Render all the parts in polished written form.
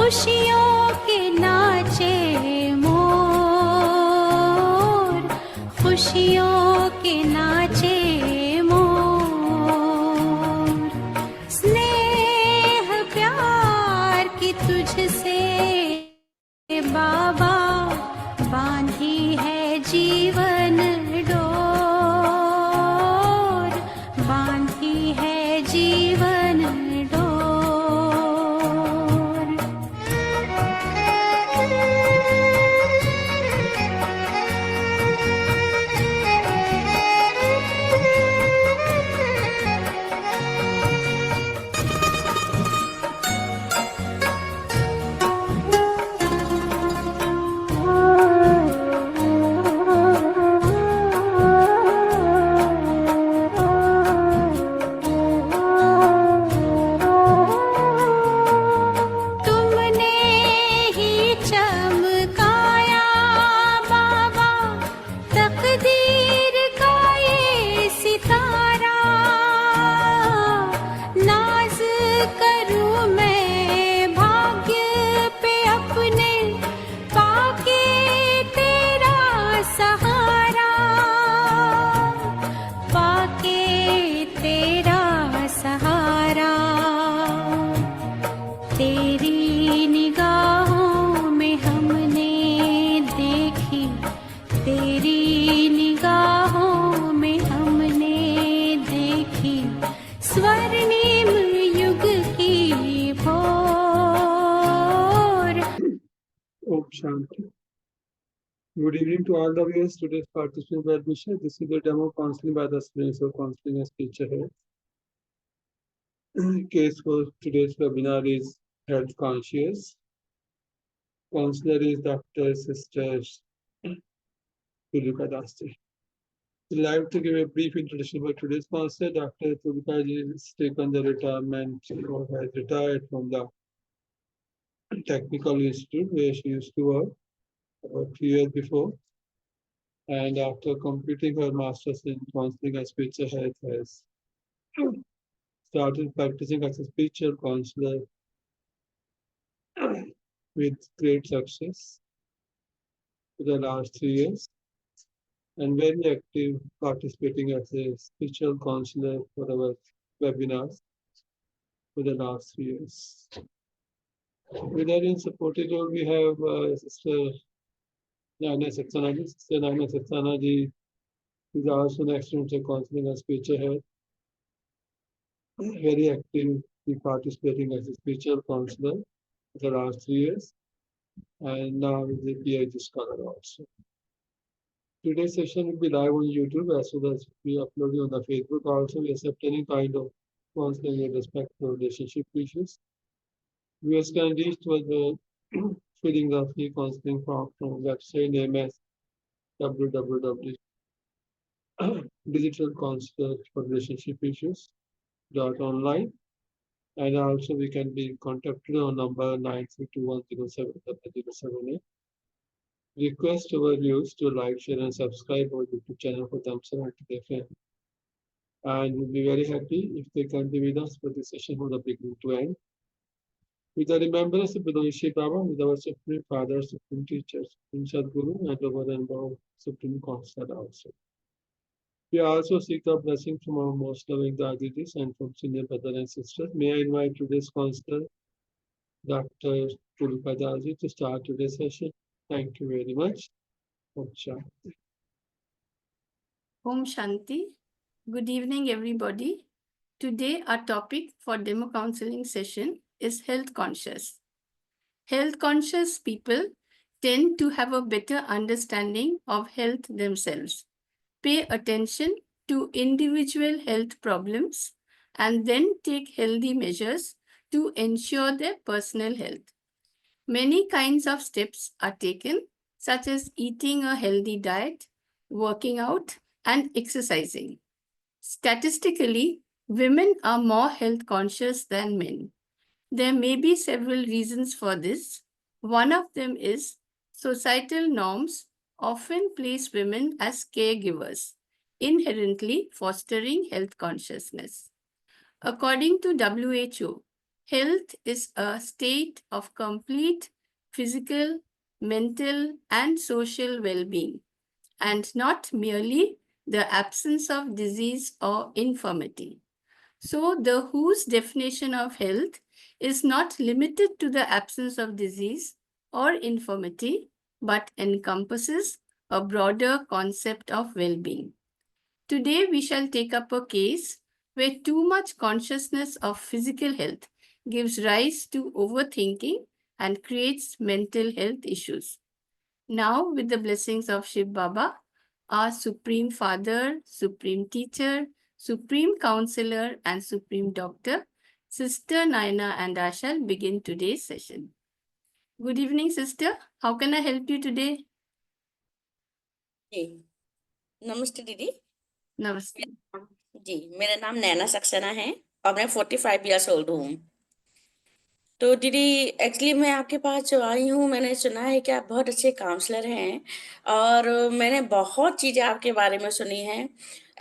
खुशियों के नाचे मोर, खुशियों के नाचे मोर, स्नेह प्यार की तुझसे बाबा बांधी है जीवन डोर, बांधी है जीवन डोर। तुमने ही चमकाया बाबा तकदीर का ये सितारा, नाज करूं मैं भाग्य पे अपने, पाके तेरा सहारा, पाके तेरा सहारा। तेरी निगाहों में हमने देखी, तेरी निगाहों में हमने देखी स्वर्णिम युग की भोर। Om Shanti. Good evening to all the viewers. Today's participant by admission. This is the demo counseling by the students of counseling as teacher here. Case for today's webinar is health conscious. Counselor is Dr. Sister Tulika Dasti. I'd like to give a brief introduction about today's counselor. Dr. Tulika has taken the retirement or has retired from the technical institute where she used to work about 3 years before. And after completing her master's in counseling and spiritual health, has started practicing as a spiritual counselor with great success for the last 3 years, and very active participating as a spiritual counselor for our webinars for the last 3 years. With her in supporting role, we have Sister Nana Satsanaji. Sister Nana Satsanaji is also an experiential counseling and spiritual health. Very actively participating as a spiritual counselor for the last 3 years, and now is a PhD scholar also. Today's session will be live on YouTube as well as we upload it on the Facebook. Also, we accept any kind of counseling with respect to relationship issues. Viewers can reach to the filling the free counseling form from website name as www.digitalcounselor-for-relationship-issues.online, and also we can be contacted on number 9321070078. Request our viewers to like, share, and subscribe our YouTube channel for thumbs up to their friends. And we'll be very happy if they can be with us for this session from the beginning to end. With the remembrance of Bidonishi Baba, with our Supreme Father, Supreme Teacher, Supreme Sadguru, and over and above Supreme Counselor also. We also seek the blessing from our most loving Dadis and from senior brothers and sisters. May I invite today's counselor, Dr. Tulika Dasi, to start today's session. Thank you very much. Om Shanti. Om Shanti. Good evening, everybody. Today, our topic for demo counseling session is health conscious. Health conscious people tend to have a better understanding of health themselves, pay attention to individual health problems, and then take healthy measures to ensure their personal health. Many kinds of steps are taken, such as eating a healthy diet, working out, and exercising. Statistically, women are more health conscious than men. There may be several reasons for this. One of them is societal norms often place women as caregivers, inherently fostering health consciousness. According to WHO, Health is a state of complete physical, mental, and social well being, and not merely the absence of disease or infirmity. So, the WHO's definition of health is not limited to the absence of disease or infirmity, but encompasses a broader concept of well being. Today, we shall take up a case where too much consciousness of physical health gives rise to overthinking and creates mental health issues. Now, with the blessings of Shiv Baba, our Supreme Father, Supreme Teacher, Supreme Counselor, and Supreme Doctor, Sister Naina and I shall begin today's session. Good evening, Sister. How can I help you today? जी नमस्ते दीदी। Namaste. जी मेरा नाम नैना सक्सेना है और मैं 45 years old हूँ। तो दीदी एक्चुअली मैं आपके पास जो आई हूँ, मैंने सुना है कि आप बहुत अच्छे काउंसलर हैं और मैंने बहुत चीज़ें आपके बारे में सुनी हैं।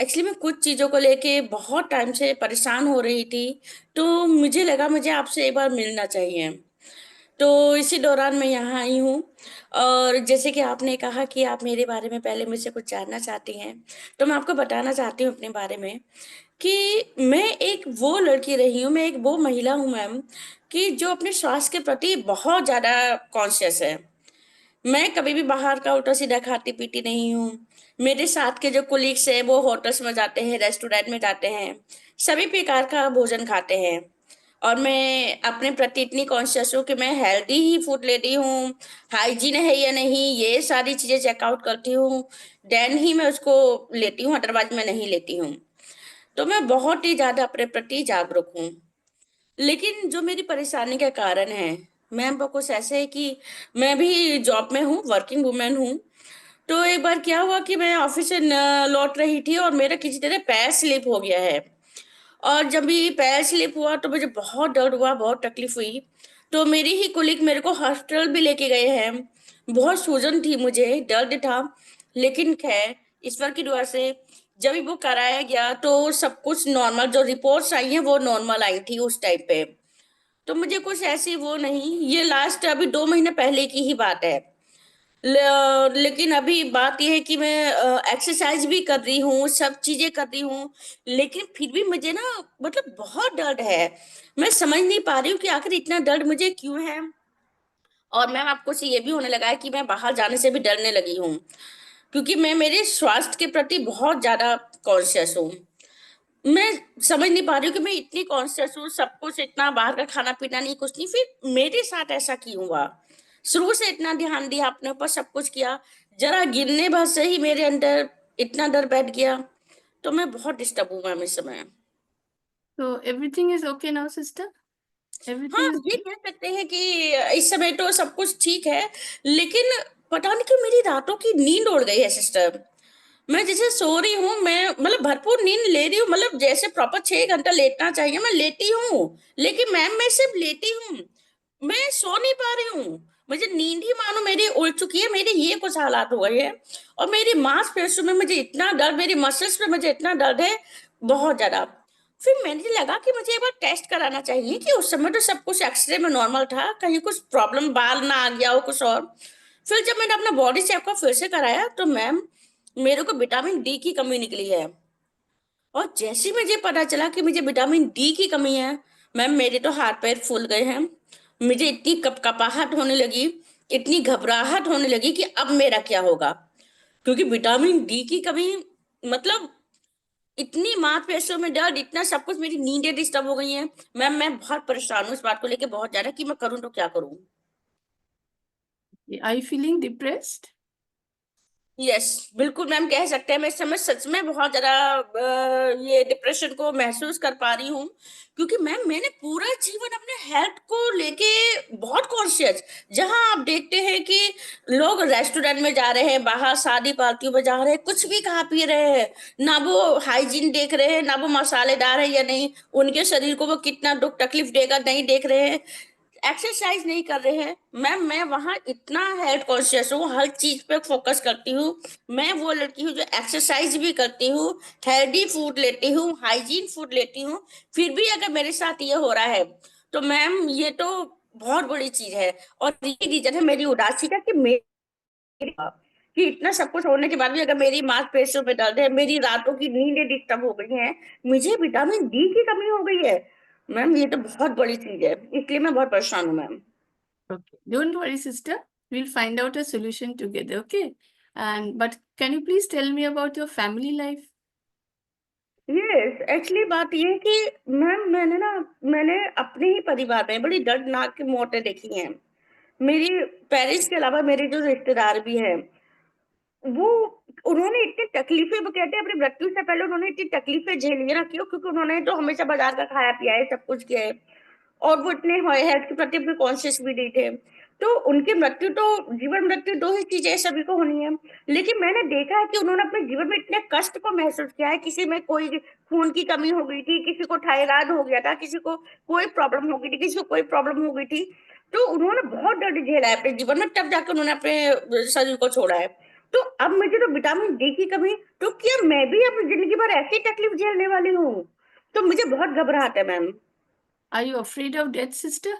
एक्चुअली मैं कुछ चीज़ों को लेके बहुत टाइम से परेशान हो रही थी, तो मुझे लगा मुझे आपसे एक बार मिलना चाहिए। तो इसी दौरान मैं यहाँ आई हूँ और जैसे कि आपने कहा कि आप मेरे बारे में पहले मुझसे कुछ जानना चाहती हैं, तो मैं आपको बताना चाहती हूँ अपने बारे में कि मैं एक वो लड़की रही हूँ, मैं एक वो महिला हूँ मैम, कि जो अपने स्वास्थ्य के प्रति बहुत ज़्यादा कॉन्शियस है। मैं कभी भी बाहर का उल्टा-सीधा खाती-पीती नहीं हूँ। मेरे साथ के जो कोलीग्स हैं, वो होटल्स में जाते हैं, रेस्टोरेंट में जाते हैं, सभी प्रकार का भोजन खाते हैं। और मैं अपने प्रति इतनी कॉन्शियस हूँ कि मैं हेल्दी ही फूड लेती हूँ, हाइजीन है या नहीं, ये सारी चीज़ें चेकआउट करती हूँ, देन ही मैं उसको लेती हूँ, अदरवाइज़ मैं नहीं लेती हूँ। तो मैं बहुत ही ज़्यादा अपने प्रति जागरूक हूँ। लेकिन जो मेरी परेशानी का कारण है, मैम वो कुछ ऐसे है कि मैं भी जॉब में हूँ, वर्किंग वुमन हूँ। तो एक बार क्या हुआ कि मैं ऑफिस से लौट रही थी और मेरा किसी तरह पैर स्लिप हो गया है। और जब भी पैर स्लिप हुआ तो मुझे बहुत दर्द हुआ, बहुत तकलीफ हुई। तो मेरी ही कोलीग मेरे को हॉस्पिटल भी लेके गए हैं। बहुत सूजन थी मुझे, दर्द था, लेकिन खैर ईश्वर की दुआ से जब भी वो कराया गया तो सब कुछ नॉर्मल, जो रिपोर्ट्स आई हैं वो नॉर्मल आई थी उस टाइम पे। तो मुझे कुछ ऐसी वो नहीं, ये लास्ट अभी 2 महीने पहले की ही बात है। लेकिन अभी बात ये है कि मैं एक्सरसाइज भी कर रही हूँ, सब चीज़ें कर रही हूँ, लेकिन फिर भी मुझे ना मतलब बहुत दर्द है। मैं समझ नहीं पा रही हूँ कि आखिर इतना दर्द मुझे क्यों है? और मैम आपको से ये भी होने लगा है कि मैं बाहर जाने से भी डरने लगी हूँ, क्योंकि मैं मेरे स्वास्थ्य के प्रति बहुत ज़्यादा कॉन्शियस हूँ। मैं समझ नहीं पा रही हूँ कि मैं इतनी कॉन्शियस हूँ, सब कुछ इतना बाहर का खाना-पीना नहीं, कुछ नहीं, फिर मेरे साथ ऐसा क्यों हुआ? शुरू से इतना ध्यान दिया अपने ऊपर, सब कुछ किया, ज़रा गिरने भर से ही मेरे अंदर इतना डर बैठ गया, तो मैं बहुत डिस्टर्ब हूँ मैम इस समय। So, everything is okay now, Sister? हाँ, Everything is ये कह सकते हैं कि इस समय तो सब कुछ ठीक है, लेकिन पता नहीं क्यों मेरी रातों की नींद उड़ गई है सिस्टर। मैं जैसे सो रही हूँ, मैं मतलब भरपूर नींद ले रही हूँ, मतलब जैसे प्रॉपर 6 घंटा लेटना चाहिए, मैं लेटी हूँ, लेकिन मैम मैं सिर्फ लेटी हूँ, मैं सो नहीं पा रही हूँ। मुझे नींद ही मानो मेरी उड़ चुकी है, मेरी ये कुछ हालात हो गए हैं। और मेरी मांसपेशियों में मुझे इतना दर्द, मेरी मसल्स में मुझे इतना दर्द है, बहुत ज़्यादा। फिर मैंने लगा कि मुझे एक बार टेस्ट कराना चाहिए, कि उस समय तो सब कुछ एक्सरे में नॉर्मल था, कहीं कुछ प्रॉब्लम बाल ना आ गया हो कुछ और। फिर जब मैंने अपना बॉडी चेकअप फिर से कराया तो मैम मेरे को विटामिन डी की कमी निकली है। और जैसे ही मुझे पता चला कि मुझे विटामिन डी की कमी है, मैम मेरे तो हाथ पैर फूल गए हैं। मुझे इतनी कपकपाहट होने लगी, इतनी घबराहट होने लगी कि अब मेरा क्या होगा, क्योंकि विटामिन डी की कमी, मतलब इतनी मांसपेशियों में दर्द, इतना सब कुछ, मेरी नींदें डिस्टर्ब हो गई हैं। मैम मैं बहुत परेशान हूँ इस बात को लेके बहुत ज्यादा, कि मैं करूँ तो क्या करूँ। Are you feeling depressed? Yes, बिल्कुल मैम कह सकते हैं। मैं इस समय सच में बहुत ज़्यादा ये डिप्रेशन को महसूस कर पा रही हूँ, क्योंकि मैम मैंने पूरा जीवन अपने हेल्थ को लेके बहुत कॉन्शियस, जहाँ आप देखते हैं कि लोग रेस्टोरेंट में जा रहे हैं, बाहर शादी पार्टियों में जा रहे हैं, कुछ भी खा पी रहे हैं, ना वो हाइजीन देख रहे हैं, ना वो मसालेदार है या नहीं, उनके शरीर को वो कितना दुख तकलीफ देगा नहीं देख रहे हैं, एक्सरसाइज नहीं कर रहे हैं। मैं वहाँ इतना हेल्थ कॉन्शियस हूँ, हर चीज पे फोकस करती हूँ। मैं वो लड़की हूँ जो एक्सरसाइज भी करती हूँ, हेल्दी फूड लेती हूँ, हाइजीन फूड लेती हूँ, फिर भी अगर मेरे साथ ये हो रहा है तो मैम ये तो बहुत बड़ी चीज है, और ये रीजन है मेरी उदासी का कि इतना सब कुछ होने के बाद भी अगर मेरी मांसपेशियों में दर्द है, मेरी रातों की नींदें डिस्टर्ब हो गई हैं, मुझे विटामिन डी की कमी हो गई है। मैम ये तो बहुत बड़ी चीज है, इसलिए मैं बहुत परेशान हूँ ma'am. Okay, don't worry, sister. We'll find out a solution together, okay? But can you please tell me about your family life? Yes, actually बात ये है कि मैम मैंने अपने ही परिवार में बड़ी दर्दनाक मौतें देखी हैं। मेरी पेरेंट्स के अलावा मेरे जो रिश्तेदार भी हैं, वो उन्होंने इतनी तकलीफें, वो कहते हैं अपनी मृत्यु से पहले उन्होंने इतनी तकलीफें झेली रखी हो, क्योंकि उन्होंने तो हमेशा बाजार का खाया पिया है, सब कुछ किया है, और वो इतने हेल्थ के प्रति भी कॉन्शियस भी नहीं थे। तो उनकी मृत्यु तो, जीवन मृत्यु दो ही चीजें सभी को होनी है, लेकिन मैंने देखा है कि उन्होंने अपने जीवन में इतने कष्ट को महसूस किया है। किसी में कोई खून की कमी हो गई थी, किसी को थायराइड हो गया था, किसी को कोई प्रॉब्लम हो गई थी, किसी को कोई प्रॉब्लम हो गई थी। तो उन्होंने बहुत दर्द झेला है अपने जीवन में, तब जाकर उन्होंने अपने शरीर को छोड़ा है। तो अब मुझे तो विटामिन डी की कमी, तो क्या मैं भी अपनी जिंदगी भर ऐसी तकलीफ झेलने वाली हूँ? तो मुझे बहुत घबराहट है ma'am. Are you afraid of death, sister?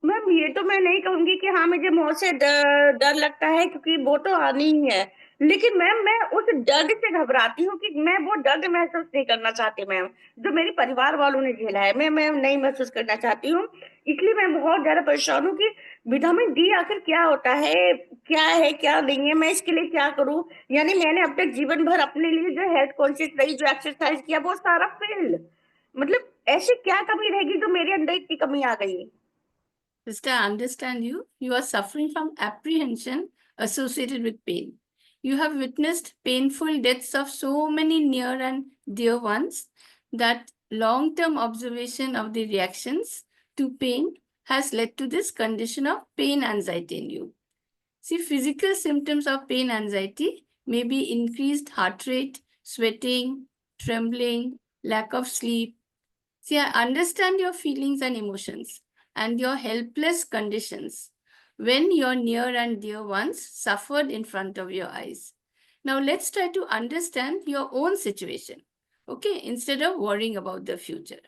Ma'am ये तो मैं नहीं कहूंगी कि हाँ मुझे मौत से डर लगता है, क्योंकि वो तो आनी ही है, लेकिन मैम मैं उस दर्द से घबराती हूँ कि मैं वो दर्द महसूस नहीं करना चाहती मैम, जो मेरे परिवार वालों ने झेला है, मैं नहीं महसूस करना चाहती हूँ। इसलिए मैं बहुत ज्यादा परेशान हूँ कि विटामिन डी आखिर क्या होता है क्या नहीं है, मैं इसके लिए क्या करूँ। यानी मैंने अब तक जीवन भर अपने लिए जो हेल्थ कॉन्शियस रही, जो एक्सरसाइज किया, वो सारा फेल। मतलब ऐसी क्या कमी रहेगी जो मेरे अंदर इतनी कमी आ गई? Sister, I understand you. You are suffering from apprehension associated with pain. You have witnessed painful deaths of so many near and dear ones that long-term observation of the reactions to pain has led to this condition of pain anxiety in you. See, physical symptoms of pain anxiety may be increased heart rate, sweating, trembling, lack of sleep. See, I understand your feelings and emotions and your helpless conditions when your near and dear ones suffered in front of your eyes. Now, let's try to understand your own situation, okay, instead of worrying about the future.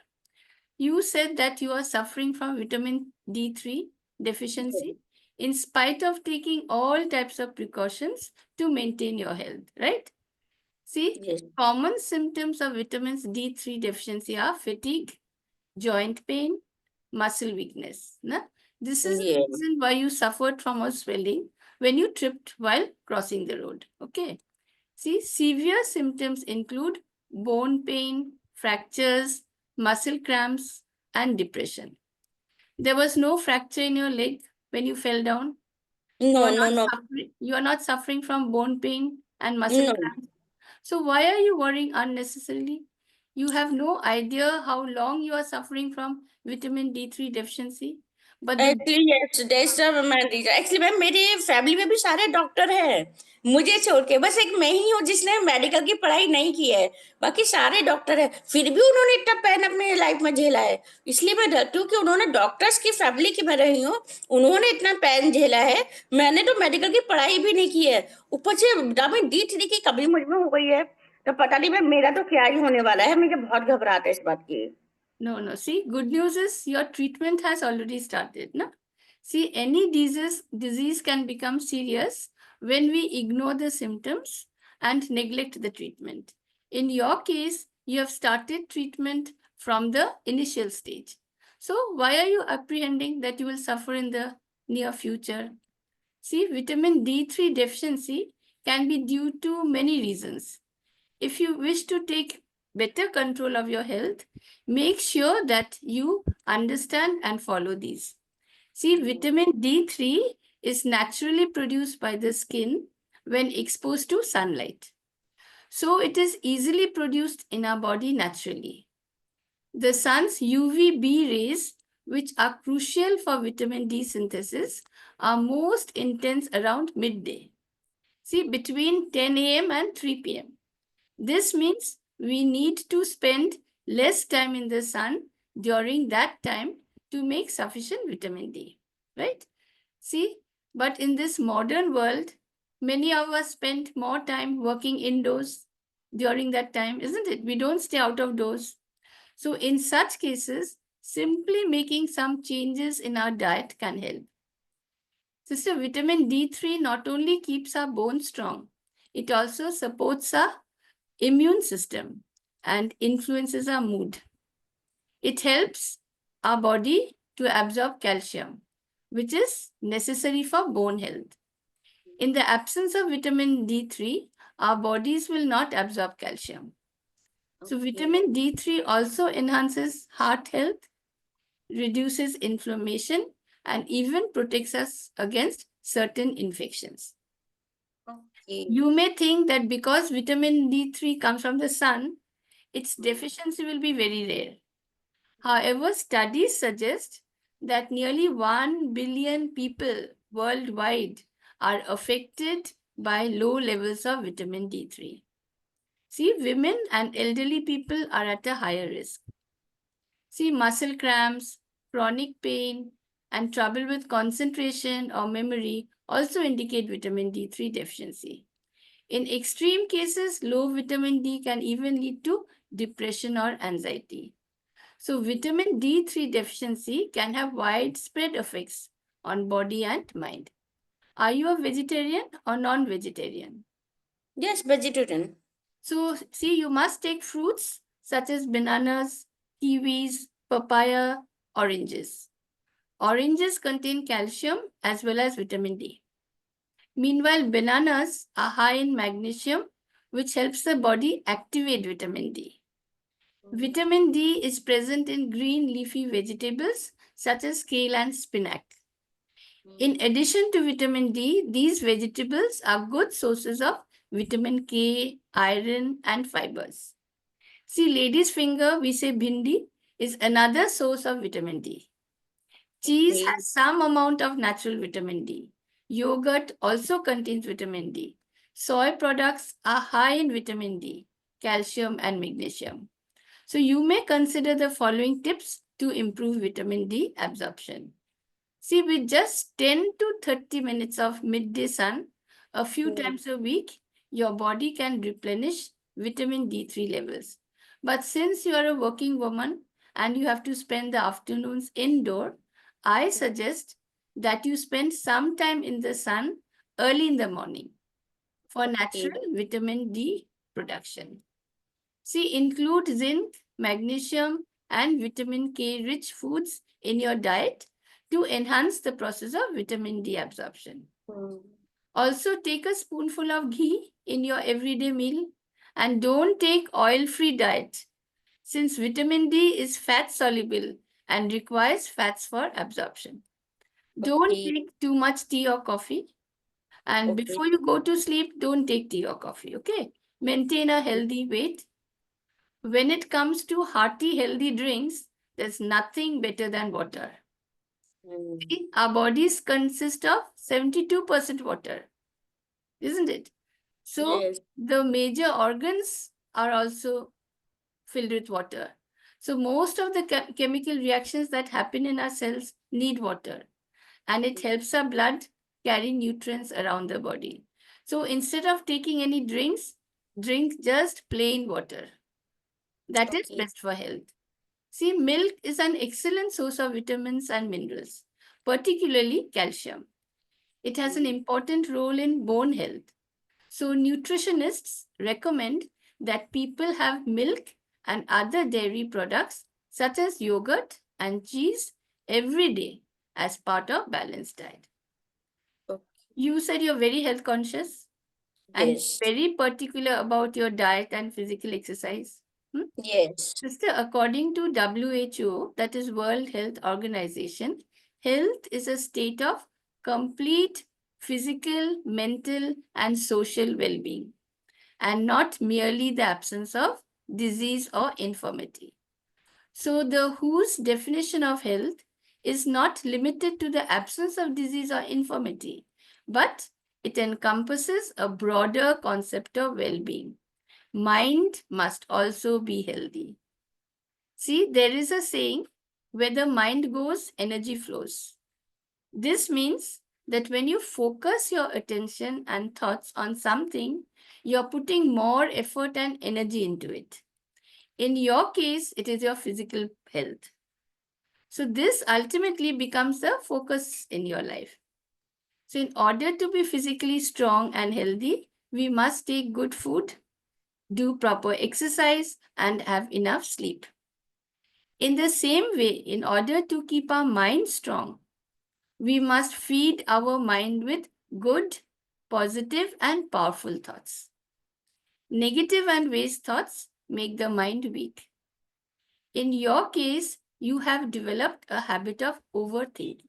You said that you are suffering from vitamin D3 deficiency in spite of taking all types of precautions to maintain your health, right? See, Yes. common symptoms of vitamins D3 deficiency are fatigue, joint pain, muscle weakness. Na? This is Yeah. the reason why you suffered from a swelling when you tripped while crossing the road. Okay. See, severe symptoms include bone pain, fractures, muscle cramps, and depression. There was no fracture in your leg when you fell down. No, no. You are not suffering from bone pain and muscle No. cramps. So why are you worrying unnecessarily? You have no idea how long you are suffering from vitamin D3 deficiency. But the actually yes, that's the main reason. Actually ma'am मेरे family में भी सारे doctor हैं, मुझे छोड़ के बस एक मैं ही हूँ जिसने मेडिकल की पढ़ाई नहीं की है, बाकी सारे डॉक्टर हैं, फिर भी उन्होंने इतना पेन अपने लाइफ में झेला है। इसलिए मैं डरती हूँ कि उन्होंने डॉक्टर्स की फैमिली की मैं रही हूँ, उन्होंने इतना पेन झेला है, मैंने तो मेडिकल की पढ़ाई भी नहीं की है, ऊपर से विटामिन D3 की कमी मुझ में हो गई है। तो पता नहीं मैम मेरा तो क्या ही होने वाला है, मुझे बहुत घबराहट है इस बात की। No. See, good news is your treatment has already started. No? See, any disease can become serious when we ignore the symptoms and neglect the treatment. In your case, you have started treatment from the initial stage. So why are you apprehending that you will suffer in the near future? See, vitamin D3 deficiency can be due to many reasons. If you wish to take better control of your health, make sure that you understand and follow these. See, vitamin D3 is naturally produced by the skin when exposed to sunlight. So it is easily produced in our body naturally. The sun's UVB rays, which are crucial for vitamin D synthesis, are most intense around midday. See, between 10 a.m. and 3 p.m. This means we need to spend less time in the sun during that time to make sufficient vitamin D, right? See, but in this modern world, many of us spend more time working indoors during that time, isn't it? We don't stay out of doors. So in such cases, Simply making some changes in our diet can help. Sister, vitamin D3 not only keeps our bones strong, it also supports our immune system and influences our mood. It helps our body to absorb calcium, which is necessary for bone health. In the absence of vitamin D3, our bodies will not absorb calcium. So Okay. vitamin D3 also enhances heart health, reduces inflammation, and even protects us against certain infections. Okay. You may think that because vitamin D3 comes from the sun, its deficiency will be very rare. However, studies suggest that nearly 1 billion people worldwide are affected by low levels of vitamin D3. See, women and elderly people are at a higher risk. See, muscle cramps, chronic pain, and trouble with concentration or memory also indicate vitamin D3 deficiency. In extreme cases, low vitamin D can even lead to depression or anxiety. So vitamin D3 deficiency can have widespread effects on body and mind. Are you a vegetarian or non-vegetarian? Yes, vegetarian. So see, you must take fruits such as bananas, kiwis, papaya, oranges. Oranges contain calcium as well as vitamin D. Meanwhile, bananas are high in magnesium, which helps the body activate vitamin D. Vitamin D is present in green leafy vegetables such as kale and spinach. In addition to vitamin D, these vegetables are good sources of vitamin K, iron, and fibers. See, lady's finger, we say bhindi, is another source of vitamin D. Cheese Okay. has some amount of natural vitamin D. Yogurt also contains vitamin D. Soy products are high in vitamin D, calcium, and magnesium. So you may consider the following tips to improve vitamin D absorption. See, with just 10 to 30 minutes of midday sun a few times a week, your body can replenish vitamin D3 levels. But since you are a working woman and you have to spend the afternoons indoor, I suggest that you spend some time in the sun early in the morning for natural vitamin D production. See, include zinc, magnesium, and vitamin K rich foods in your diet to enhance the process of vitamin D absorption. Also, take a spoonful of ghee in your everyday meal and don't take oil-free diet since vitamin D is fat soluble and requires fats for absorption. Don't Okay. take too much tea or coffee. And Okay. before you go to sleep, don't take tea or coffee, okay? Maintain a healthy weight. When it comes to hearty, healthy drinks, there's nothing better than water. See, our bodies consist of 72% water, isn't it? So Yes. the major organs are also filled with water. So most of the chemical reactions that happen in our cells need water, and it helps our blood carry nutrients around the body. So instead of taking any drinks, drink just plain water. That is Okay. best for health. See, milk is an excellent source of vitamins and minerals, particularly calcium. It has an important role in bone health. So, nutritionists recommend that people have milk and other dairy products such as yogurt and cheese every day as part of balanced diet. Okay. You said you're very health conscious and Yes. very particular about your diet and physical exercise. Yes. Sister, according to WHO, that is World Health Organization, health is a state of complete physical, mental, and social well-being, and not merely the absence of disease or infirmity. So the WHO's definition of health is not limited to the absence of disease or infirmity, but it encompasses a broader concept of well-being. Mind must also be healthy. See, there is a saying, where the mind goes, energy flows. This means that when you focus your attention and thoughts on something, you're putting more effort and energy into it. In your case, it is your physical health. So this ultimately becomes the focus in your life. So in order to be physically strong and healthy, we must take good food, do proper exercise, and have enough sleep. In the same way, in order to keep our mind strong, we must feed our mind with good, positive, and powerful thoughts. Negative and waste thoughts make the mind weak. In your case, you have developed a habit of overthinking.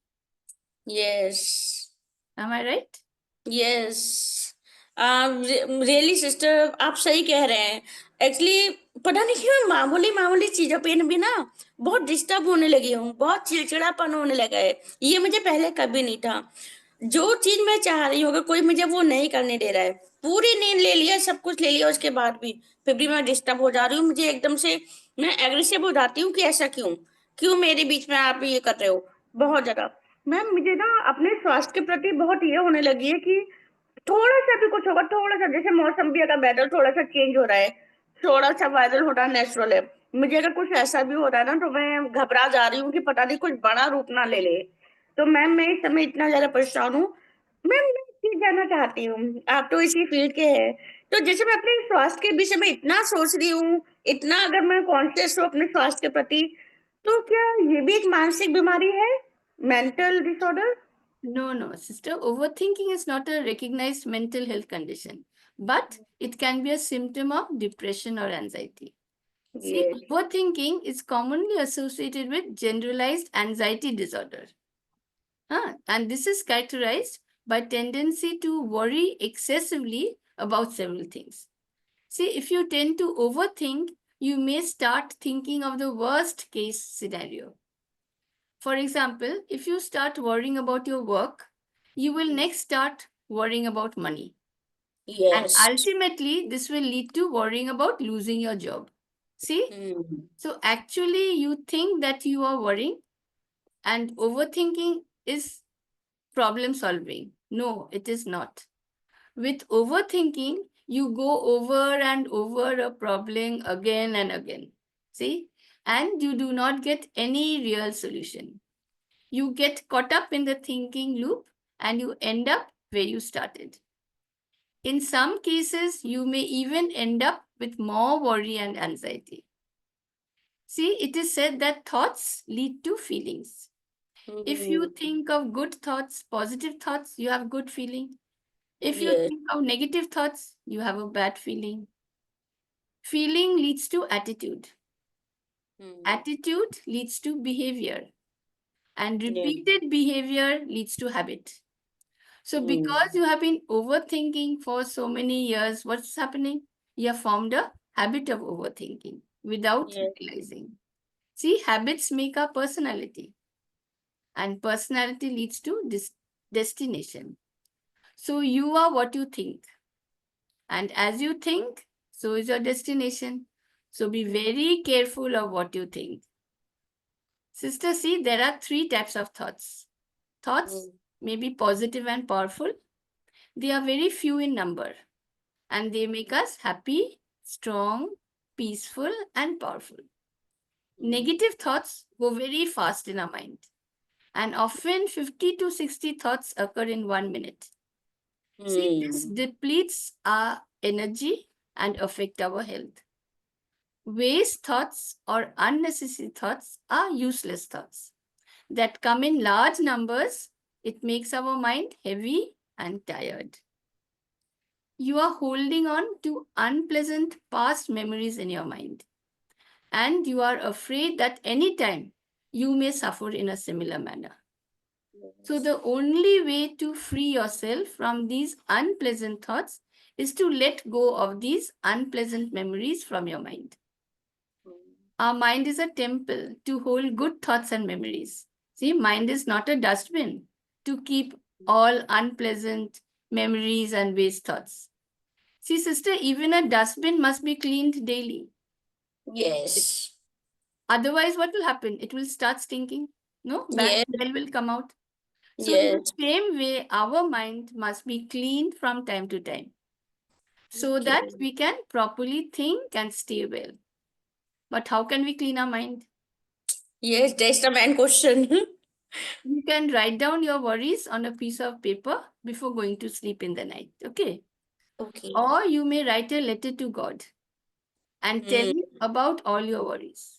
Yes. Am I right? Yes really sister, आप सही कह रहे हैं। Actually पता नहीं क्यों मामूली मामूली चीजों पे भी ना बहुत डिस्टर्ब होने लगी हूँ, बहुत चिड़चिड़ापन होने लगा है। ये मुझे पहले कभी नहीं था। जो चीज मैं चाह रही हूँ अगर कोई मुझे वो नहीं करने दे रहा है, पूरी नींद ले लिया, सब कुछ ले लिया, उसके बाद भी फिर भी मैं डिस्टर्ब हो जा रही हूँ। मुझे एकदम से मैं एग्रेसिव हो जाती हूँ कि ऐसा क्यों, क्यों मेरे बीच में आप ये कर रहे हो, बहुत ज्यादा। मैम मुझे ना अपने स्वास्थ्य के प्रति बहुत ये होने लगी है कि थोड़ा सा भी कुछ होगा, थोड़ा सा, जैसे मौसम भी अगर वेदर थोड़ा सा चेंज हो रहा है, थोड़ा सा वायरल हो रहा है, नेचुरल है, मुझे अगर कुछ ऐसा भी हो रहा है ना तो मैं घबरा जा रही हूँ कि पता नहीं कुछ बड़ा रूप ना ले ले। तो मैम मैं इस समय इतना ज्यादा परेशान हूँ। मैम मैं एक चीज जानना चाहती हूँ, आप तो इसी फील्ड के हैं, तो जैसे मैं अपने स्वास्थ्य के विषय में इतना सोच रही हूँ, इतना अगर मैं कॉन्शियस हूँ अपने स्वास्थ्य के प्रति, तो क्या ये भी एक मानसिक बीमारी है, mental disorder? No, sister. Overthinking is not a recognized mental health condition, but it can be a symptom of depression or anxiety. See, Yes. overthinking is commonly associated with generalized anxiety disorder. And this is characterized by tendency to worry excessively about several things. See, if you tend to overthink, you may start thinking of the worst case scenario. For example, if you start worrying about your work, you will next start worrying about money. And Yes. ultimately, this will lead to worrying about losing your job. See? Hmm. So actually, you think that you are worrying, and overthinking is problem solving. No, it is not. With overthinking, you go over and over a problem again and again. See? And you do not get any real solution. You get caught up in the thinking loop and you end up where you started. In some cases, you may even end up with more worry and anxiety. See, it is said that thoughts lead to feelings. If you think of good thoughts, positive thoughts, you have good feeling. If you Yes. think of negative thoughts, you have a bad feeling. Feeling leads to attitude. Attitude leads to behavior. And Yeah. repeated behavior leads to habit. So because you have been overthinking for so many years, what's happening? You have formed a habit of overthinking without Yes. realizing. See, habits make our personality, and personality leads to destination. So you are what you think, and as you think, so is your destination. So be very careful of what you think. Sister, see, there are three types of thoughts. Thoughts may be positive and powerful. They are very few in number, and they make us happy, strong, peaceful, and powerful. Negative thoughts go very fast in our mind, and often 50 to 60 thoughts occur in 1 minute. See, this depletes our energy and affect our health. Waste thoughts or unnecessary thoughts are useless thoughts that come in large numbers. It makes our mind heavy and tired. You are holding on to unpleasant past memories in your mind, and you are afraid that anytime you may suffer in a similar manner. So, the only way to free yourself from these unpleasant thoughts is to let go of these unpleasant memories from your mind. Our mind is a temple to hold good thoughts and memories. See, mind is not a dustbin to keep all unpleasant memories and waste thoughts. See, sister, even a dustbin must be cleaned daily. Yes. Otherwise, what will happen? It will start stinking. No, bad Yes. smell will come out. So, in Yes. the same way, our mind must be cleaned from time to time so Okay. that we can properly think and stay well. But how can we clean our mind? Yes, that's the main question. You can write down your worries on a piece of paper before going to sleep in the night, okay? Okay. Or you may write a letter to God and tell him about all your worries.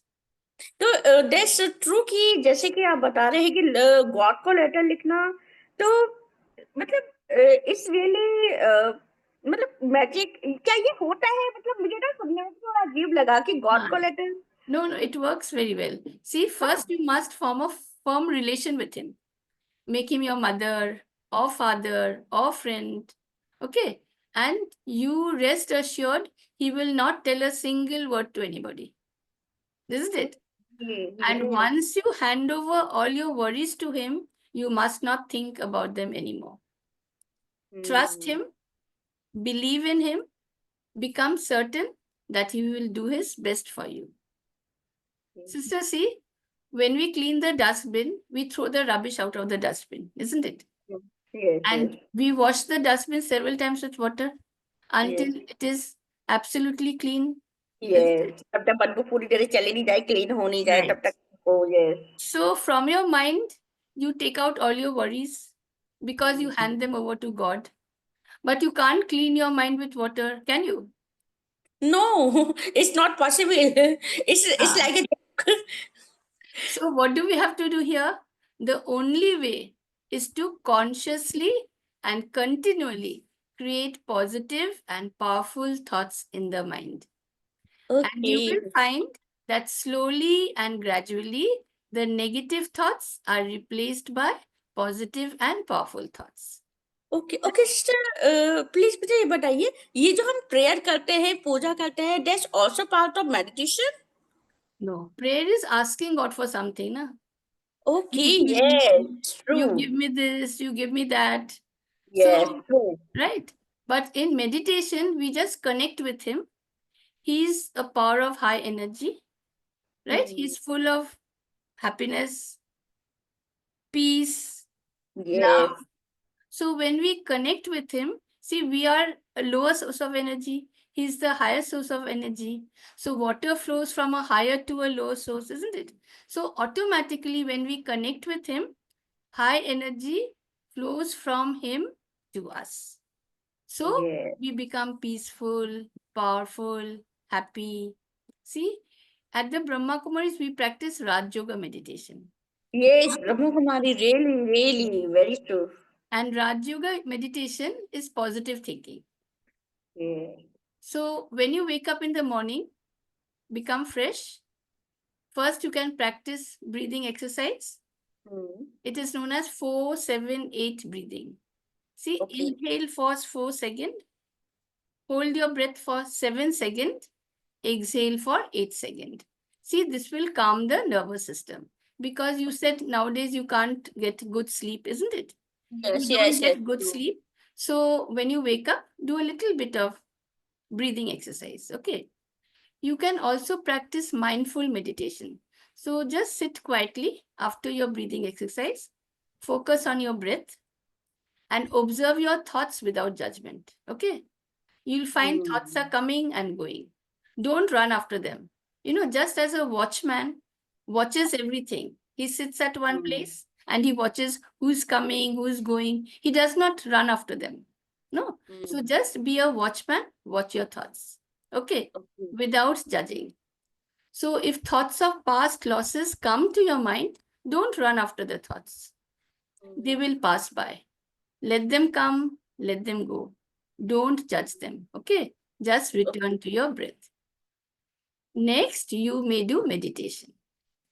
तो that's true कि जैसे कि आप बता रहे हैं कि God को लेटर लिखना, तो मतलब इट्स रियली मतलब मैजिक, क्या ये होता है? मतलब मुझे ना सुनने में थोड़ा अजीब लगा कि गॉड को letter. No, it works very well. See, first you must form a firm relation with him. Make him your mother or father or friend, okay? And you rest assured he will not tell a single word to anybody. Isn't it? And once you hand over all your worries to him, you must not think about them anymore. Trust him, believe in him, become certain that he will do his best for you. Sister, see, when we clean the dustbin, we throw the rubbish out of the dustbin, isn't it? Yes, And we wash the dustbin several times with water until it is absolutely clean. yes. तब तक बदबू पूरी तरह चली नहीं जाए, clean हो नहीं जाए, तब तक. Oh yes. So from your mind, you take out all your worries because you hand them over to God. But you can't clean your mind with water, can you? No, it's not possible. It's like a joke. So what do we have to do here? The only way is to consciously and continually create positive and powerful thoughts in the mind. And you Okay. will find that slowly and gradually the negative thoughts are replaced by positive and powerful thoughts. Okay okay sister, please मुझे ये बताइए, ये जो हम prayer करते हैं, पूजा करते हैं, that's also part of meditation? No, prayer is asking God for something, na? Okay, You give me, yes, true. you give me this, you give me that. Yes, So, true. right. But in meditation, we just connect with him. He's a power of high energy, right? He's full of happiness, peace, yes. love. So when we connect with him, see, we are a lower source of energy. He's the higher source of energy. So water flows from a higher to a lower source, isn't it? So automatically, when we connect with him, high energy flows from him to us. So Yes. we become peaceful, powerful, happy. See, at the Brahma Kumaris, we practice Raj Yoga meditation. Yes, Brahma Kumari, really, really, very true. And Raj Yoga meditation is positive thinking. Yes. So when you wake up in the morning, become fresh. First, you can practice breathing exercise. It is known as 4-7-8 breathing. See, Okay. inhale for 4 seconds, hold your breath for 7 seconds, exhale for 8 seconds. See, this will calm the nervous system. Because you said nowadays you can't get good sleep, isn't it? Yes, You yes, don't yes. get good sleep. So when you wake up, do a little bit of breathing exercise, okay? You can also practice mindful meditation. So just sit quietly after your breathing exercise, focus on your breath, and observe your thoughts without judgment, okay? You'll find thoughts are coming and going. Don't run after them. You know, just as a watchman watches everything, he sits at one place and he watches who's coming, who's going. He does not run after them. No. So just be a watchman, watch your thoughts. Okay. Okay. Without judging. So if thoughts of past losses come to your mind, don't run after the thoughts. They will pass by. Let them come, let them go. Don't judge them, okay? Just return to your breath. Next, you may do meditation.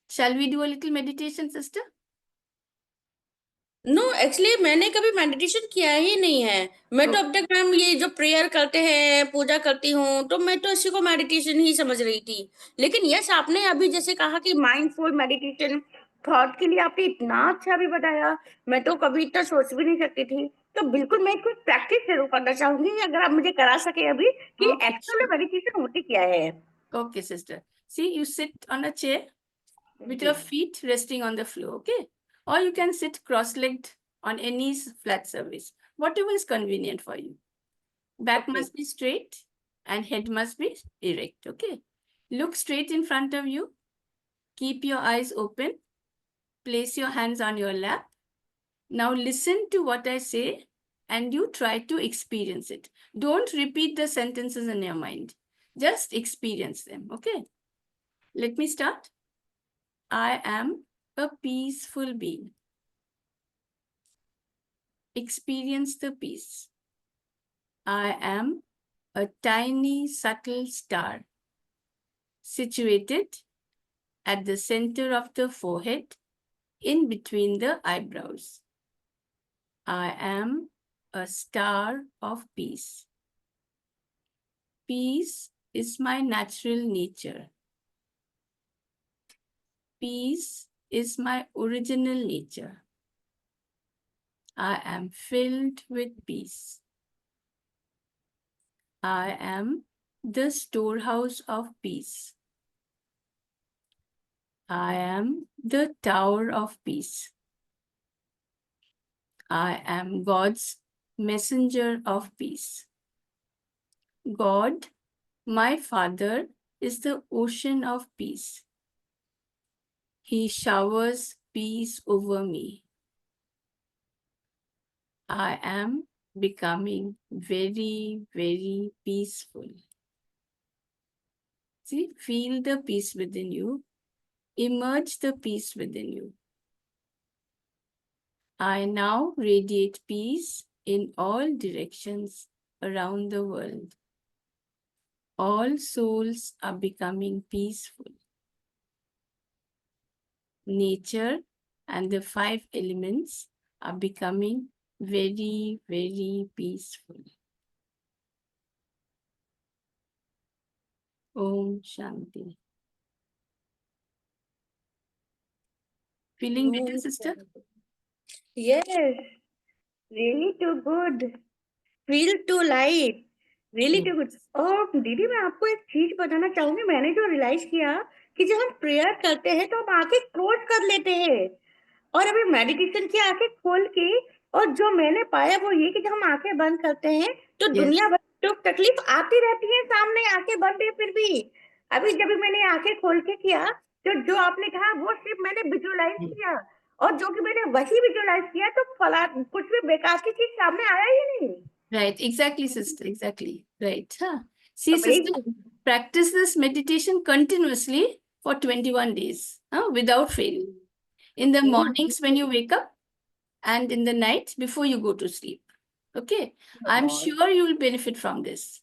Shall we do a little meditation, sister? No, actually मैंने कभी meditation किया ही नहीं है. मैं तो अब तक ma'am ये जो प्रेयर करते हैं, पूजा करती हूँ, तो मैं तो इसी को मेडिटेशन ही समझ रही थी. लेकिन यस, आपने अभी जैसे कहा कि माइंडफुल मेडिटेशन, थॉट के लिए आपने इतना अच्छा भी बताया. मैं तो कभी इतना सोच भी नहीं सकती थी. तो बिल्कुल मैं कुछ प्रैक्टिस जरूर करना चाहूंगी, अगर आप मुझे करा सके अभी, कि Okay, एक्चुअल में मेडिटेशन होती क्या है. Okay, sister. See, you sit on a chair with your feet resting on the floor, okay? Or you can sit cross-legged on any flat surface, whatever is convenient for you. Back Okay. must be straight and head must be erect, okay? Look straight in front of you. Keep your eyes open. Place your hands on your lap. Now listen to what I say and you try to experience it. Don't repeat the sentences in your mind. Just experience them, okay? Let me start. I am a peaceful being. Experience the peace. I am a tiny, subtle star situated at the center of the forehead, in between the eyebrows. I am a star of peace. Peace is my natural nature. Peace is my original nature. I am filled with peace. I am the storehouse of peace. I am the tower of peace. I am God's messenger of peace. God, my Father, is the ocean of peace. He showers peace over me. I am becoming very, very peaceful. See, feel the peace within you. Emerge the peace within you. I now radiate peace in all directions around the world. All souls are becoming peaceful. Nature and the 5 elements are becoming very, very peaceful. Om Shanti. Feeling better, sister? Yes, really too good. Feel too light. Really too good. और दीदी मैं आपको एक चीज बताना चाहूंगी, मैंने जो रियलाइज किया कि जब हम प्रेयर करते हैं तो हम आंखें क्लोज कर लेते हैं, और अभी मेडिटेशन की आंखें खोल के, और जो मैंने पाया वो ये कि जब हम आंखें बंद करते हैं तो दुनिया भर की दुख तकलीफ आती रहती है सामने, आंखें बंद है फिर भी। अभी जब मैंने आंखें खोल के किया तो जो आपने कहा वो सिर्फ मैंने विजुअलाइज किया, और जो कि मैंने वही विजुअलाइज किया तो फला कुछ भी बेकार की चीज सामने आया ही नहीं। Right, exactly, sister, exactly. Right. Huh? See, Very sister, practice this meditation continuously for 21 days without fail. In the Okay. mornings when you wake up and in the night before you go to sleep. Okay. I'm sure you will benefit from this.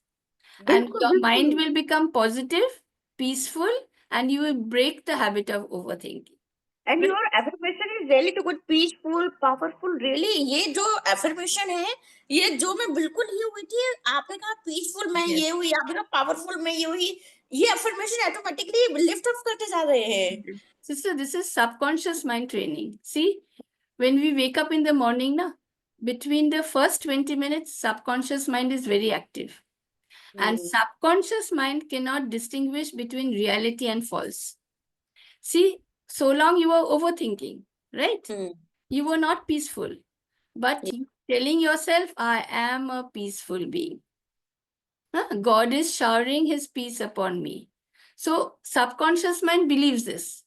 And बिल्कुल your mind बिल्कुल। will become positive, peaceful, and you will break the habit of overthinking. And Right. your affirmation is really too good, peaceful, powerful, really। ये जो affirmation है, ये जो मैं बिल्कुल ही हुई थी, आपने कहा peaceful मैं ये हुई, आपने कहा powerful मैं ये हुई, ये affirmation automatically lift up करते जा रहे हैं। Sister, this is subconscious mind training. See, when we wake up in the morning, between the first 20 minutes, subconscious mind is very active. And subconscious mind cannot distinguish between reality and false. See, so long you were overthinking, right? You were not peaceful. But you telling yourself, I am a peaceful being. God is showering his peace upon me. So subconscious mind believes this.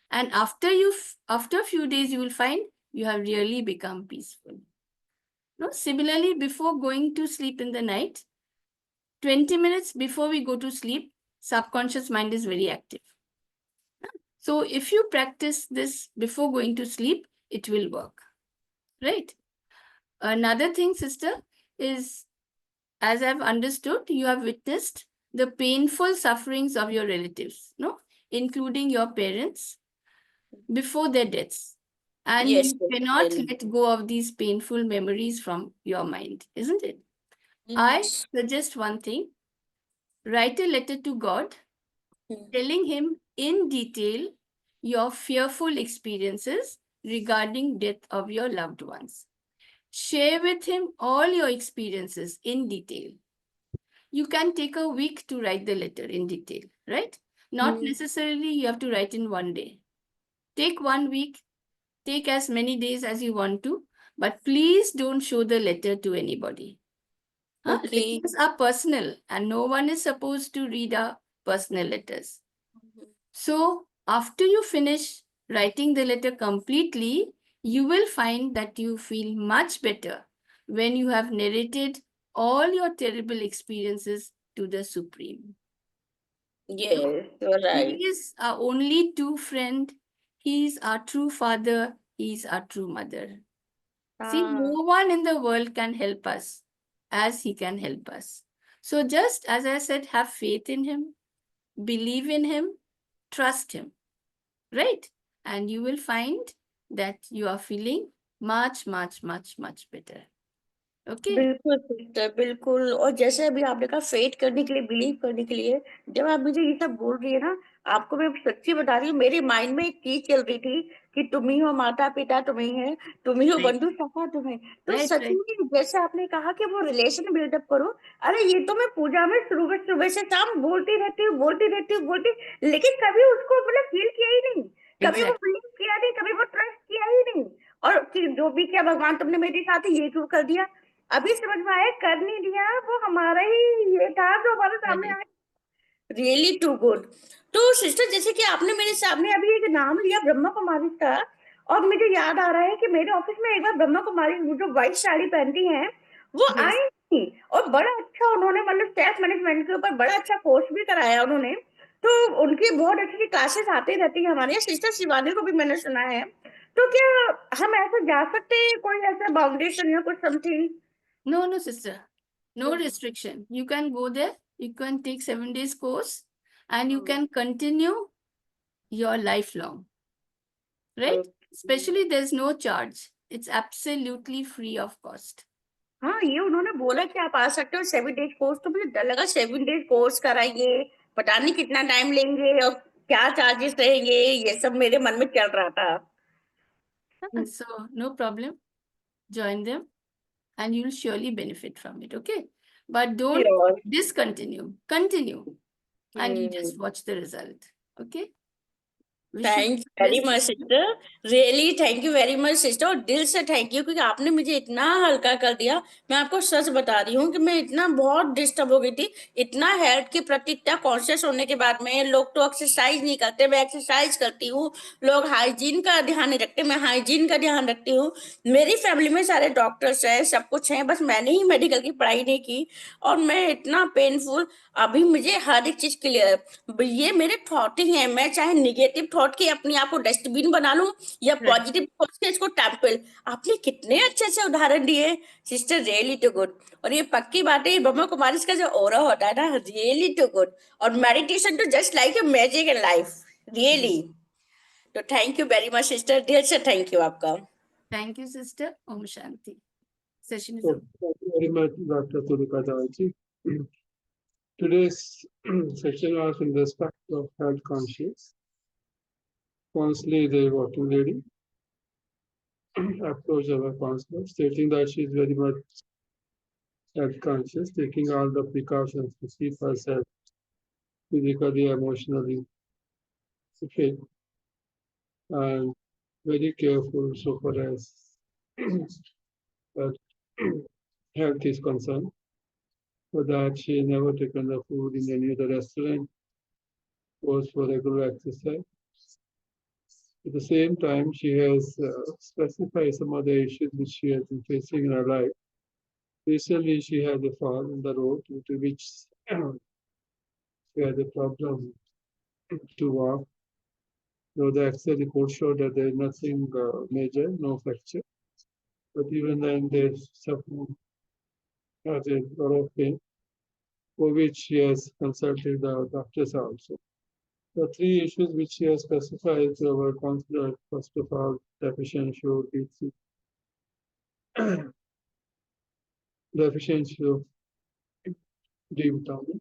And after a few days, you will find you have really become peaceful. No? Similarly, before going to sleep in the night, 20 minutes before we go to sleep, subconscious mind is very active. So if you practice this before going to sleep, it will work, right? Another thing, sister, is as I've understood, you have witnessed the painful sufferings of your relatives, no? Including your parents before their deaths. And Yes, you cannot let go of these painful memories from your mind, isn't it? I suggest one thing. Write a letter to God telling him in detail your fearful experiences regarding death of your loved ones. Share with him all your experiences in detail. You can take a week to write the letter in detail, right? Not necessarily you have to write in one day. Take 1 week, take as many days as you want to, but please don't show the letter to anybody. Okay. Letters are personal and no one is supposed to read our personal letters. So After you finish writing the letter completely, you will find that you feel much better when you have narrated all your terrible experiences to the Supreme. Yes, you're He right. is our only true friend. He is our true father. He is our true mother. See, Ah, no one in the world can help us as he can help us. So, just as I said, have faith in him, believe in him, trust him, right? And you will find that you are feeling much, much, much, much better. Okay? बिल्कुल sister, बिल्कुल। और जैसे अभी आपने कहा faith करने के लिए, बिलीव करने के लिए, जब आप मुझे ये सब बोल रही है ना, आपको मैं सच्ची बता रही हूँ, मेरे माइंड में एक चीज चल रही थी कि तुम ही हो माता पिता, तुम ही है, तुम ही हो Right, बंधु सखा, तुम्हें। तो right, सच right. में जैसे आपने कहा कि वो रिलेशन बिल्डअप करो, अरे ये तो मैं पूजा में सुबह सुबह से शाम बोलती रहती हूँ, बोलती रहती हूँ, बोलती, लेकिन कभी उसको मतलब फील किया ही नहीं, कभी वो Exactly. बिलीव किया नहीं, कभी वो ट्रस्ट किया ही नहीं। और कि जो भी किया भगवान तुमने मेरे साथ ये क्यों कर दिया, अभी समझ में आया, कर नहीं दिया, वो हमारा ही ये था जो हमारे सामने Right. आया। Really too good. तो सिस्टर, जैसे कि आपने मेरे सामने अभी एक नाम लिया ब्रह्मा कुमारी का, और मुझे याद आ रहा है कि मेरे ऑफिस में एक बार ब्रह्मा कुमारी वो जो व्हाइट साड़ी पहनती हैं, वो Yes. आई थी। और बड़ा अच्छा उन्होंने मतलब स्ट्रेस मैनेजमेंट के ऊपर बड़ा अच्छा कोर्स भी कराया उन्होंने। तो उनकी बहुत अच्छी क्लासेस आती रहती है हमारे यहाँ। सिस्टर शिवानी को भी मैंने सुना है। तो क्या हम ऐसे जा सकते हैं, कोई ऐसा बाउंडेशन या कुछ something? No, no, sister. No restriction. You can go there. You can take 7 days course and you can continue your lifelong. Right? Especially there's no charge. It's absolutely free of cost. हाँ, ये उन्होंने बोला कि आप आ सकते हो 7 days course. तो मुझे डर लगा 7 डेज कोर्स कराएंगे, पता नहीं कितना टाइम लेंगे और क्या चार्जेस रहेंगे, ये सब मेरे मन में चल रहा था। So no problem. Join them and you'll surely benefit from it. Okay. But don't Sure. discontinue. Continue. And you just watch the result. Okay. Wish you thank you the very best. Much sister, really thank you very much sister, और दिल से thank you, क्योंकि आपने मुझे इतना हल्का कर दिया। मैं आपको सच बता रही हूँ कि मैं इतना बहुत डिस्टर्ब हो गई थी, इतना हेल्थ के प्रति इतना कॉन्शियस होने के बाद में। लोग तो एक्सरसाइज नहीं करते, मैं एक्सरसाइज करती हूँ। लोग हाइजीन का ध्यान नहीं रखते, मैं हाइजीन का ध्यान रखती हूँ। मेरी फैमिली में सारे डॉक्टर्स हैं, सब कुछ हैं, बस मैंने ही मेडिकल की पढ़ाई नहीं की। और मैं इतना पेनफुल, अभी मुझे हर एक चीज क्लियर है। ये मेरे थॉट ही है, मैं चाहे निगेटिव थॉट के अपने आप को डस्टबिन बना लूं, या Right. पॉजिटिव थॉट के इसको टेम्पल। आपने कितने अच्छे अच्छे उदाहरण दिए सिस्टर, रियली टू गुड। और ये पक्की बात है, ब्रह्मा कुमारी का जो ओरा होता है ना, रियली टू गुड। और मेडिटेशन तो just like a magic in life, really. तो thank you very much sister, दिल से थैंक यू आपका। Thank you, sister. Om Shanti. Session is So, over. thank you very much, Dr. Tulika Davachi. Today's session was in respect of health conscious. Counselor is a working lady approached our counselor, stating that she is very much health conscious, taking all the precautions to keep herself physically, emotionally fit, and very careful so far as that health is concerned. For that, she has never taken the food in any other restaurant, goes for regular exercise. At the same time, she has specified some other issues which she has been facing in her life. Recently, she had a fall on the road due to which she had a problem to walk. Though the X-ray report showed that there is nothing major, no fracture. But even then, they suffer has a lot of pain, for which she has consulted the doctors also. The three issues which she has specified to our counselor, first of all, deficiency of deficiency of D vitamin,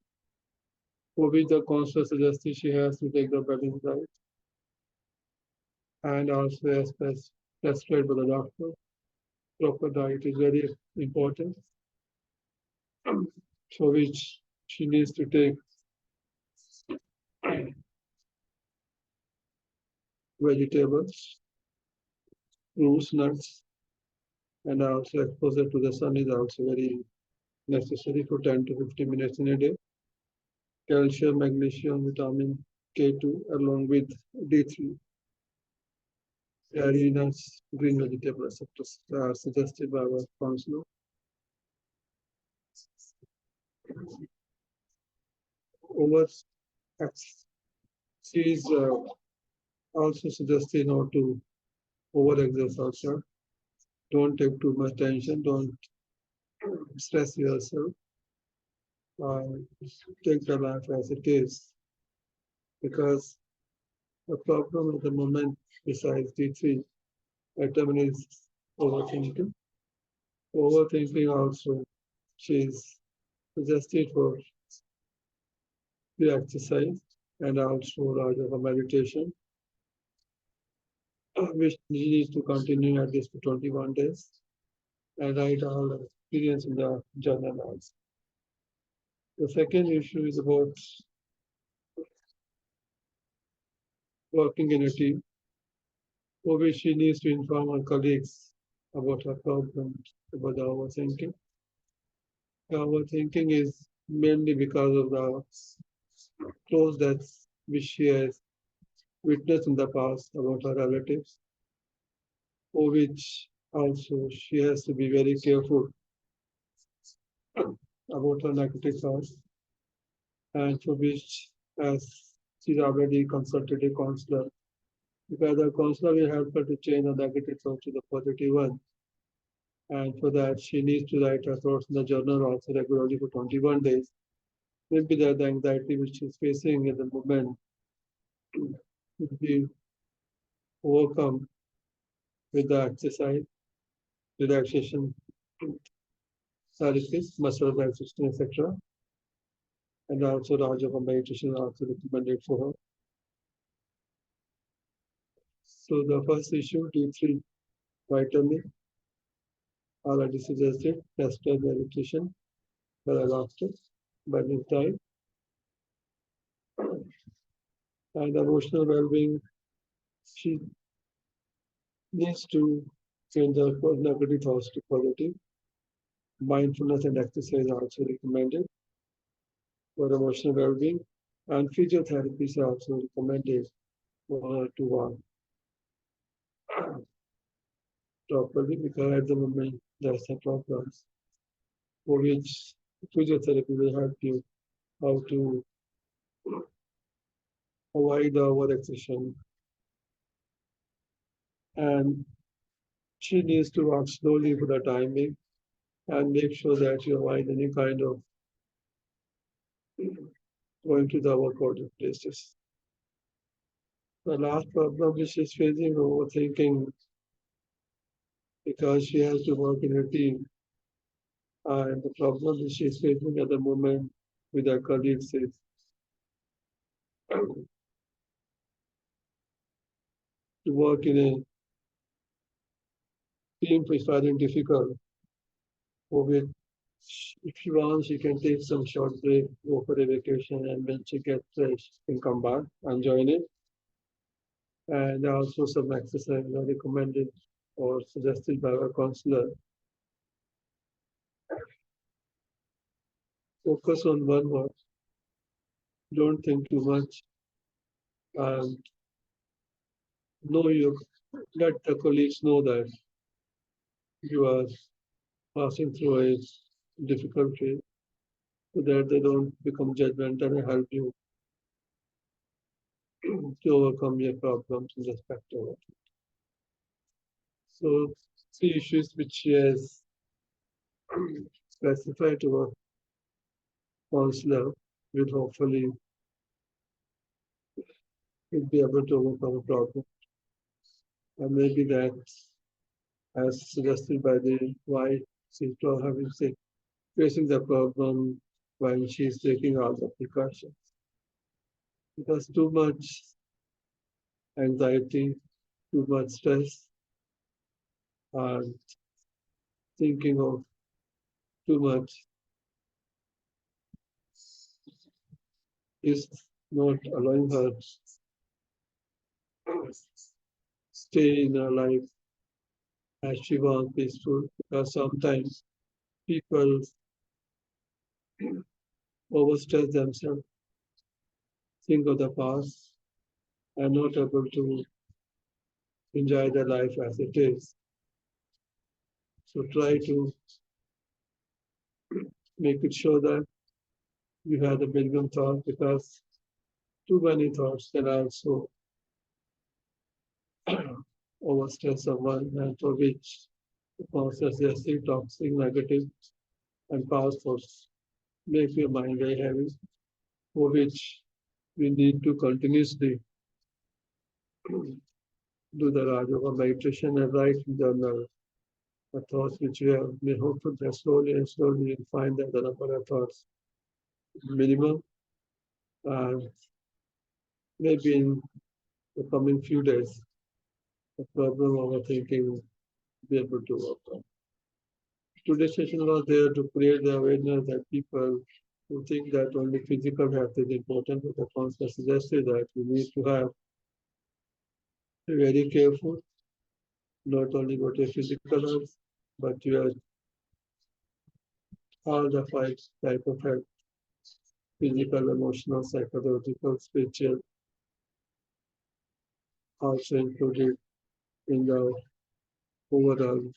for which the counselor suggested she has to take the balanced diet, and also as prescribed by the doctor. Proper diet is very important, for which she needs to take vegetables, fruits, nuts, and also exposure to the sun is also very necessary for 10 to 15 minutes in a day. Calcium, magnesium, vitamin K2 along with D3. Dairy nuts, green vegetable receptors are suggested by our counselor. Over she is also suggested not to overexert also. Don't take too much tension. Don't stress yourself. Take the life as it is. Because the problem at the moment, besides D3, item is overthinking. Overthinking also, she's suggested for the exercise and also rather a meditation, which needs to continue at least for 21 days and write all the experience in the journal also. The second issue is about working in a team, for which she needs to inform her colleagues about her problems, about the overthinking. The overthinking is mainly because of the close deaths which she has witnessed in the past about her relatives, for which also she has to be very careful about her negative thoughts, and for which, as she's already consulted a counselor, because the counselor will help her to change the negative thoughts to the positive one. And for that, she needs to write her thoughts in the journal also regularly for 21 days. Maybe that the anxiety which she's facing at the moment will be overcome with the exercise, relaxation, therapies, muscle relaxation, etc. And also Raja meditation is also recommended for her. So the first issue, D3, vitamin, already suggested, rest meditation, thereafter, by this time. And emotional well-being, she needs to change the negative thoughts to positive. Mindfulness and exercise are also recommended for emotional well-being, and physiotherapies are also recommended for her to work properly, because at the moment there's some problems for which physiotherapy will help you how to avoid the overexertion. And she needs to walk slowly for the timing and make sure that you avoid any kind of going to the workout places. The last problem which she's facing, overthinking, because she has to work in a team. And the problem which she's facing at the moment with her colleagues is to work in a team is finding difficult. For which, if she wants, she can take some short break, go for a vacation, and when she gets fresh, she can come back and join it. And also some exercise are recommended or suggested by our counselor. Focus on one word. Don't think too much. And let the colleagues know that you are passing through a difficult phase, so that they don't become judgmental and help you to overcome your problems in respect of it. So three issues which she has specified to our counselor will hopefully will be able to overcome the problem. And maybe that, as suggested by the wife, she's having facing the problem when she's taking all the precautions. Because too much anxiety, too much stress, and thinking of too much is not allowing her stay in her life as she wants peaceful, because sometimes people overstress themselves think of the past and not able to enjoy the life as it is. So try to make it sure that you have the minimum thought, because too many thoughts can also overstress someone, and for which the process is toxic, negative, and powerful make your mind very heavy, for which we need to continuously do the Rajoga meditation and write in journal the thoughts which you have. May hopeful that slowly and slowly you'll find that the number of thoughts minimum, and maybe in the coming few days the problem of overthinking will be able to work on. Today's session was there to create the awareness that people who think that only physical health is important, but the concept suggested that we need to have be very careful, not only about your physical health, but your all the five type of health: physical, emotional, psychological, spiritual, also included in the overall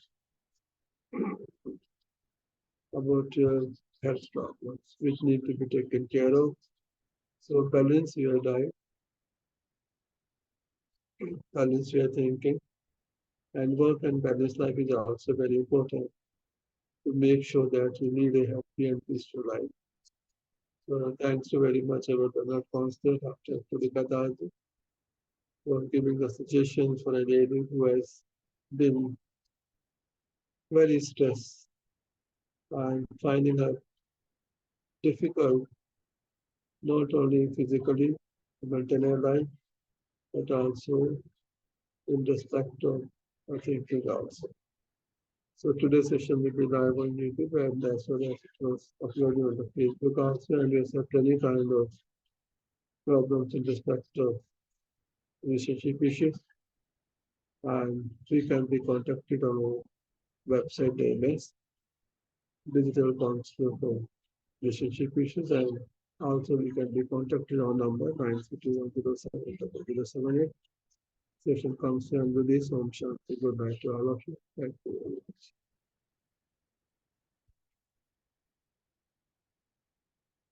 about your health problems, which need to be taken care of. So balance your diet, balance your thinking, and work and balance life is also very important to make sure that you lead a happy and peaceful life. So thanks so very much, our Bernard Counselor, Dr. Purikadaji, for giving the suggestions for a lady who has been very stressed and finding it difficult, not only physically to maintain her life, but also in respect of her thinking also. So today's session will be live on YouTube, and as well as it was uploaded on the Facebook also, and we have any kind of problems in respect of relationship issues, and we can be contacted on our website AMS, Digital Counselor for Relationship Issues, and also we can be contacted on number 932107078. Session comes to end with this. Om Shanti. Good night to all of you. Thank you very much.